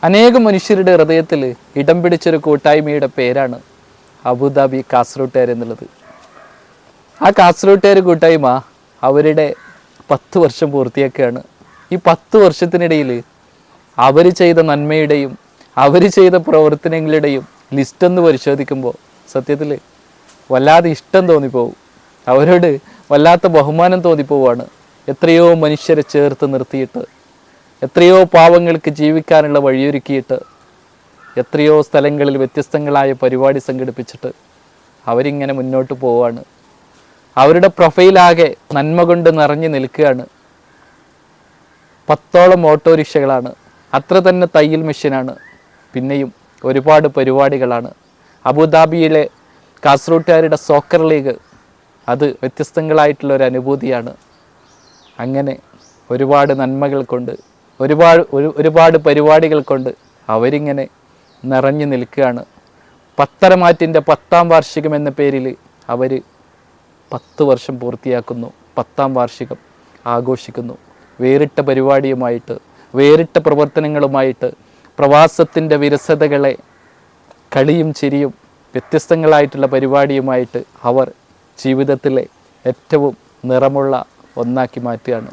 അനേകം മനുഷ്യരുടെ ഹൃദയത്തിൽ ഇടം പിടിച്ചൊരു കൂട്ടായ്മയുടെ പേരാണ് അബുദാബി കാസർഗോട്ടുകാർ എന്നുള്ളത്. ആ കാസർഗോട്ടുകാർ കൂട്ടായ്മ അവരുടെ 10 വർഷം പൂർത്തിയാക്കുകയാണ്. ഈ 10 വർഷത്തിനിടയിൽ അവർ ചെയ്ത നന്മയുടെയും അവർ ചെയ്ത പ്രവർത്തനങ്ങളുടെയും ലിസ്റ്റൊന്ന് പരിശോധിക്കുമ്പോൾ സത്യത്തിൽ വല്ലാതെ ഇഷ്ടം തോന്നിപ്പോവും. അവരോട് വല്ലാത്ത ബഹുമാനം തോന്നിപ്പോവാണ്. എത്രയോ മനുഷ്യരെ ചേർത്ത് നിർത്തിയിട്ട്, എത്രയോ പാവങ്ങൾക്ക് ജീവിക്കാനുള്ള വഴിയൊരുക്കിയിട്ട്, എത്രയോ സ്ഥലങ്ങളിൽ വ്യത്യസ്തങ്ങളായ പരിപാടി സംഘടിപ്പിച്ചിട്ട് അവരിങ്ങനെ മുന്നോട്ട് പോവാണ്. അവരുടെ പ്രൊഫൈലാകെ നന്മ കൊണ്ട് നിറഞ്ഞു നിൽക്കുകയാണ്. 10ഓളം ഓട്ടോറിക്ഷകളാണ്, അത്ര തന്നെ തയ്യൽ മെഷീനാണ്, പിന്നെയും ഒരുപാട് പരിപാടികളാണ്. അബുദാബിയിലെ കാസർഗോട്ടുകാരുടെ സോക്കർ ലീഗ്, അത് വ്യത്യസ്തങ്ങളായിട്ടുള്ള ഒരു അനുഭൂതിയാണ്. അങ്ങനെ ഒരുപാട് നന്മകൾ കൊണ്ട്, ഒരുപാട് പരിപാടികൾ കൊണ്ട് അവരിങ്ങനെ നിറഞ്ഞു നിൽക്കുകയാണ്. പത്തരമാറ്റിൻ്റെ 10ാം വാർഷികം എന്ന പേരിൽ അവർ 10 വർഷം പൂർത്തിയാക്കുന്നു, 10ാം വാർഷികം ആഘോഷിക്കുന്നു. വേറിട്ട പരിപാടിയുമായിട്ട്, വേറിട്ട പ്രവർത്തനങ്ങളുമായിട്ട്, പ്രവാസത്തിൻ്റെ വിരസതകളെ കളിയും ചിരിയും വ്യത്യസ്തങ്ങളായിട്ടുള്ള പരിപാടിയുമായിട്ട് അവർ ജീവിതത്തിലെ ഏറ്റവും നിറമുള്ള ഒന്നാക്കി മാറ്റുകയാണ്.